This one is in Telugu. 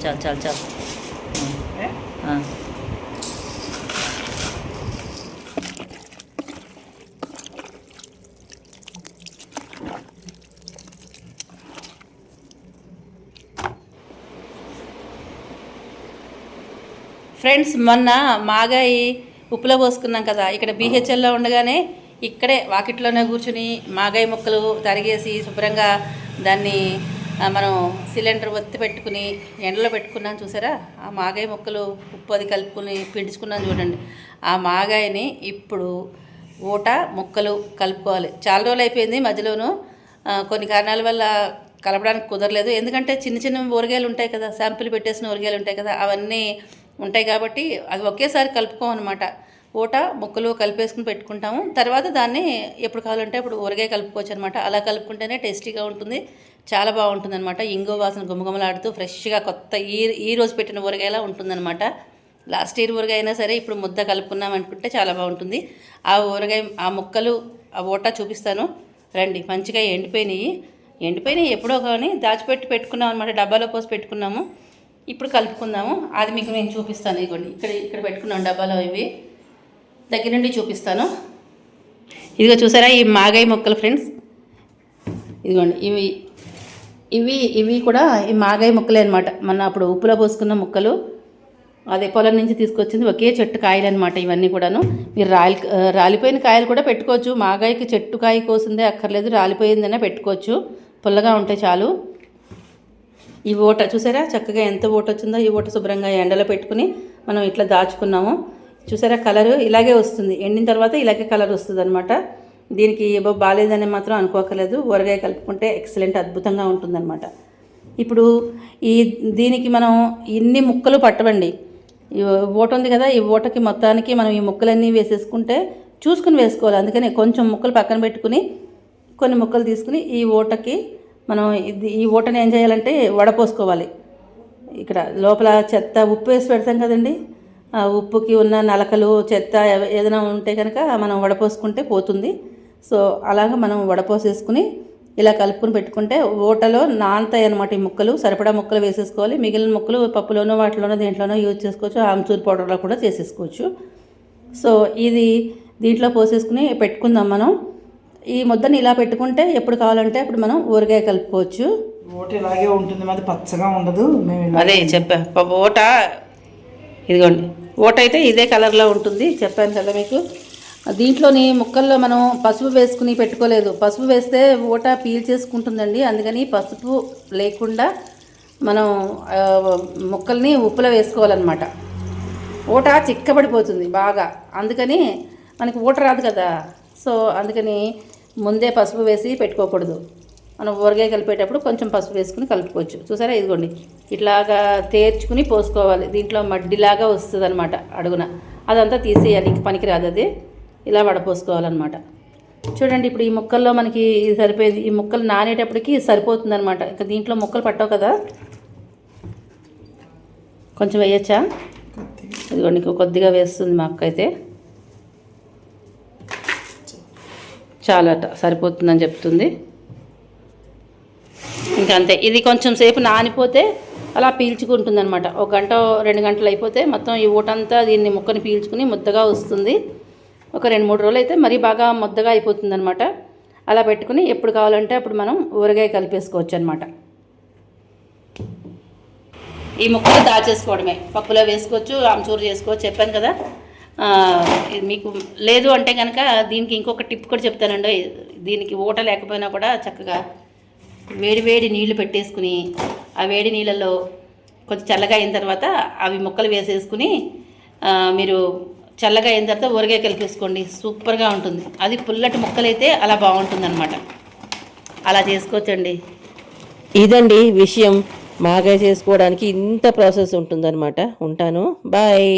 चल चल चल हाँ ఫ్రెండ్స్ మొన్న మాగాయి ఉప్పులో పోసుకున్నాం కదా. ఇక్కడ బీహెచ్ఎల్లో ఉండగానే ఇక్కడే వాకిట్లోనే కూర్చుని మాగాయి ముక్కలు తరిగేసి శుభ్రంగా దాన్ని మనం సిలిండర్ ఒత్తి పెట్టుకుని ఎండలో పెట్టుకున్నాం చూసారా. ఆ మాగాయి ముక్కలు ఉప్పు అది కలుపుకుని పిండుచుకున్నాం చూడండి. ఆ మాగాయిని ఇప్పుడు ఊట ముక్కలు కలుపుకోవాలి. చాలా రోజులు అయిపోయింది, మధ్యలోనూ కొన్ని కారణాల వల్ల కలపడానికి కుదరలేదు. ఎందుకంటే చిన్న చిన్న ఊరగాయలు ఉంటాయి కదా, శాంపుల్ పెట్టేసిన ఊరగాయలు ఉంటాయి కదా, అవన్నీ ఉంటాయి కాబట్టి అది ఒకేసారి కలుపుకోమన్నమాట. ఊట ముక్కలు కలిపేసుకుని పెట్టుకుంటాము. తర్వాత దాన్ని ఎప్పుడు కావాలంటే అప్పుడు ఊరగాయ కలుపుకోవచ్చు అనమాట. అలా కలుపుకుంటేనే టేస్టీగా ఉంటుంది, చాలా బాగుంటుంది అనమాట. ఇంగో వాసన గుమగుమలాడుతూ ఫ్రెష్గా కొత్త ఈ రోజు పెట్టిన ఊరగాయలా ఉంటుందన్నమాట. లాస్ట్ ఇయర్ ఊరగాయ అయినా సరే ఇప్పుడు ముద్ద కలుపుకున్నాం అనుకుంటే చాలా బాగుంటుంది. ఆ ఊరగాయ ఆ ముక్కలు ఆ ఊట చూపిస్తాను రండి. మంచిగా ఎండిపోయినాయి ఎప్పుడో కానీ దాచిపెట్టి పెట్టుకున్నాం అనమాట. డబ్బాలో పోసి పెట్టుకున్నాము. ఇప్పుడు కలుపుకుందాము. అది మీకు నేను చూపిస్తాను. ఇదిగోండి ఇక్కడ పెట్టుకున్నాను డబ్బాలో. ఇవి దగ్గర నుండి చూపిస్తాను. ఇదిగో చూసారా ఈ మాగాయి ముక్కలు ఫ్రెండ్స్. ఇదిగోండి ఇవి కూడా ఈ మాగాయి ముక్కలే అనమాట. మన అప్పుడు ఉప్పులో పోసుకున్న ముక్కలు, అదే పొలం నుంచి తీసుకొచ్చింది. ఒకే చెట్టు కాయలు అనమాట ఇవన్నీ కూడాను. మీరు రాలిపోయిన కాయలు కూడా పెట్టుకోవచ్చు. మాగాయికి చెట్టు కాయ కోసిందే అక్కర్లేదు, రాలిపోయిందనే పెట్టుకోవచ్చు. పుల్లగా ఉంటే చాలు. ఈ ఊట చూసారా చక్కగా ఎంత ఊట వచ్చిందో. ఈ ఊట శుభ్రంగా ఎండలో పెట్టుకుని మనం ఇట్లా దాచుకున్నాము. చూసారా కలరు ఇలాగే వస్తుంది. ఎండిన తర్వాత ఇలాగే కలర్ వస్తుంది అనమాట. దీనికి ఏవో బాగాలేదని మాత్రం అనుకోకలేదు. ఊరగాయ కలుపుకుంటే ఎక్సలెంట్ అద్భుతంగా ఉంటుందన్నమాట. ఇప్పుడు దీనికి మనం ఇన్ని ముక్కలు పట్టవండి. ఈ ఊట ఉంది కదా, ఈ ఊటకి మొత్తానికి మనం ఈ ముక్కలన్నీ వేసేసుకుంటే చూసుకుని వేసుకోవాలి. అందుకని కొంచెం ముక్కలు పక్కన పెట్టుకుని కొన్ని ముక్కలు తీసుకుని ఈ ఊటకి మనం ఈ ఊటని ఏం చేయాలంటే వడపోసుకోవాలి. ఇక్కడ లోపల చెత్త ఉప్పు వేసి పెడతాం కదండి, ఆ ఉప్పుకి ఉన్న నలకలు చెత్త ఏదైనా ఉంటే కనుక మనం వడపోసుకుంటే పోతుంది. సో అలాగా మనం వడపోసేసుకుని ఇలా కలుపుకొని పెట్టుకుంటే ఊటలో నానతాయి అన్నమాట. ఈ ముక్కలు సరిపడా ముక్కలు వేసేసుకోవాలి. మిగిలిన ముక్కలు పప్పులోనో వాటిలోనో దేంట్లోనో యూజ్ చేసుకోవచ్చు. ఆమ్చూర్ పౌడర్లో కూడా చేసేసుకోవచ్చు. సో ఇది దీంట్లో పోసేసుకుని పెట్టుకుందాం మనం. ఈ ముద్దని ఇలా పెట్టుకుంటే ఎప్పుడు కావాలంటే అప్పుడు మనం ఊరగాయ కలుపుకోవచ్చు. ఓట ఇలాగే ఉంటుంది, మాది పచ్చగా ఉండదు. అదే చెప్పా ఓట. ఇదిగోండి ఓట అయితే ఇదే కలర్లో ఉంటుంది, చెప్పాను కదా మీకు. దీంట్లోని ముక్కల్లో మనం పసుపు వేసుకుని పెట్టుకోలేదు. పసుపు వేస్తే ఓట పీల్ చేసుకుంటుందండి. అందుకని పసుపు లేకుండా మనం ముక్కల్ని ఉప్పులో వేసుకోవాలన్నమాట. ఓట చిక్కబడిపోతుంది బాగా, అందుకని మనకి ఓట రాదు కదా. సో అందుకని ముందే పసుపు వేసి పెట్టుకోకూడదు. మనం ఊరగాయ కలిపేటప్పుడు కొంచెం పసుపు వేసుకుని కలుపుకోవచ్చు. చూసారా ఇదిగోండి ఇట్లాగా తేర్చుకుని పోసుకోవాలి. దీంట్లో మడ్డిలాగా వస్తుంది అనమాట అడుగున. అదంతా తీసేయాలి, ఇంక పనికి రాదు అది. ఇలా వడపోసుకోవాలన్నమాట. చూడండి ఇప్పుడు ఈ ముక్కల్లో మనకి సరిపోయేది. ఈ ముక్కలు నానేటప్పటికి సరిపోతుంది అనమాట. ఇంకా దీంట్లో ముక్కలు పట్టవు కదా, కొంచెం వేయచ్చా? ఇదిగోండి కొద్దిగా వేస్తుంది మా అక్క అయితే. చాలా సరిపోతుందని చెప్తుంది. ఇంకా అంతే. ఇది కొంచెం సేపు నానిపోతే అలా పీల్చుకుంటుంది అనమాట. 1 గంట 2 గంటలు అయిపోతే మొత్తం ఈ ఊటంతా దీన్ని ముక్కని పీల్చుకుని ముద్దగా వస్తుంది. ఒక 2-3 రోజులు అయితే మరీ బాగా ముద్దగా అయిపోతుంది అనమాట. అలా పెట్టుకుని ఎప్పుడు కావాలంటే అప్పుడు మనం ఊరగాయ కలిపేసుకోవచ్చు అనమాట. ఈ ముక్కలు దాచేసుకోవడమే. పప్పులో వేసుకోవచ్చు, ఆమ్చూరు చేసుకోవచ్చు, చెప్పాను కదా. మీకు లేదు అంటే కనుక దీనికి ఇంకొక టిప్ కూడా చెప్తానండి. దీనికి ఊట లేకపోయినా కూడా చక్కగా వేడి నీళ్లు పెట్టేసుకుని ఆ వేడి నీళ్ళల్లో కొంచెం చల్లగా అయిన తర్వాత అవి ముక్కలు వేసేసుకుని మీరు చల్లగా అయిన తర్వాత ఊరగాయ కలిపేసుకోండి. సూపర్గా ఉంటుంది. అది పుల్లటి ముక్కలైతే అలా బాగుంటుందన్నమాట. అలా చేసుకోవచ్చండి. ఇదండి విషయం. మాగాయ చేసుకోవడానికి ఇంత ప్రాసెస్ ఉంటుందన్నమాట. ఉంటాను, బాయ్.